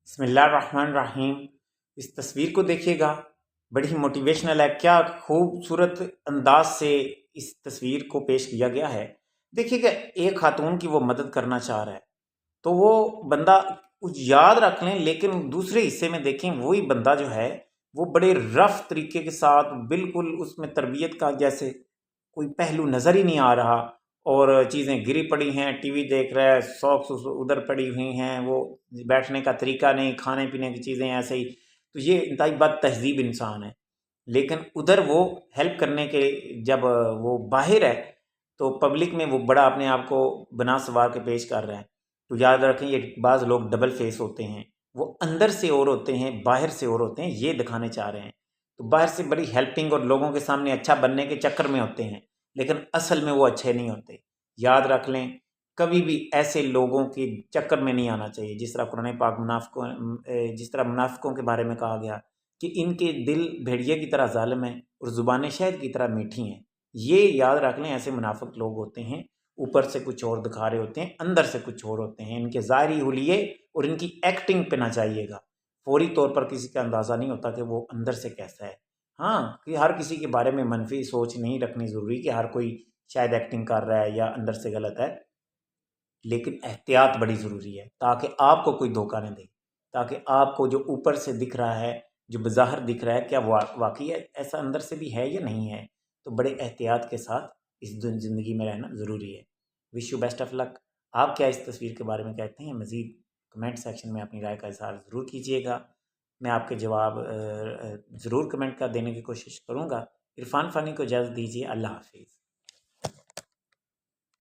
بسم اللہ الرحمن الرحیم۔ اس تصویر کو دیکھیے گا، بڑی موٹیویشنل ہے، کیا خوبصورت انداز سے اس تصویر کو پیش کیا گیا ہے۔ دیکھیے کہ ایک خاتون کی وہ مدد کرنا چاہ رہا ہے، تو وہ بندہ کچھ یاد رکھ لیں، لیکن دوسرے حصے میں دیکھیں وہی بندہ جو ہے وہ بڑے رف طریقے کے ساتھ بالکل اس میں تربیت کا جیسے کوئی پہلو نظر ہی نہیں آ رہا، اور چیزیں گری پڑی ہیں، ٹی وی دیکھ رہا ہے، ساکس ادھر پڑی ہوئی ہیں، وہ بیٹھنے کا طریقہ نہیں، کھانے پینے کی چیزیں ایسے ہی، تو یہ انتہائی بد تہذیب انسان ہے۔ لیکن ادھر وہ ہیلپ کرنے کے جب وہ باہر ہے تو پبلک میں وہ بڑا اپنے آپ کو بنا سوار کے پیش کر رہا ہے۔ تو یاد رکھیں یہ بعض لوگ ڈبل فیس ہوتے ہیں، وہ اندر سے اور ہوتے ہیں، باہر سے اور ہوتے ہیں، یہ دکھانے چاہ رہے ہیں۔ تو باہر سے بڑی ہیلپنگ اور لوگوں کے سامنے اچھا بننے کے چکر میں ہوتے ہیں، لیکن اصل میں وہ اچھے نہیں ہوتے۔ یاد رکھ لیں، کبھی بھی ایسے لوگوں کے چکر میں نہیں آنا چاہیے، جس طرح قرآن پاک منافقوں کے بارے میں کہا گیا کہ ان کے دل بھیڑیے کی طرح ظالم ہیں اور زبانیں شہد کی طرح میٹھی ہیں۔ یہ یاد رکھ لیں، ایسے منافق لوگ ہوتے ہیں، اوپر سے کچھ اور دکھا رہے ہوتے ہیں، اندر سے کچھ اور ہوتے ہیں۔ ان کے ظاہری حلیے اور ان کی ایکٹنگ پہ نہ چاہیے گا، فوری طور پر کسی کا اندازہ نہیں ہوتا کہ وہ اندر سے کیسا ہے۔ ہاں، کہ ہر کسی کے بارے میں منفی سوچ نہیں رکھنی ضروری کہ ہر کوئی شاید ایکٹنگ کر رہا ہے یا اندر سے غلط ہے، لیکن احتیاط بڑی ضروری ہے تاکہ آپ کو کوئی دھوکہ نہ دے، تاکہ آپ کو جو اوپر سے دکھ رہا ہے، جو بظاہر دکھ رہا ہے، کیا واقعی ایسا اندر سے بھی ہے یا نہیں ہے۔ تو بڑے احتیاط کے ساتھ اس زندگی میں رہنا ضروری ہے۔ وش یو بیسٹ آف لک۔ آپ کیا اس تصویر کے بارے میں کہتے ہیں؟ مزید کمنٹ سیکشن میں اپنی رائے کا اظہار ضرور کیجیے گا، میں آپ کے جواب ضرور کمنٹ کا دینے کی کوشش کروں گا۔ عرفان فانی کو اجازت دیجیے، اللہ حافظ۔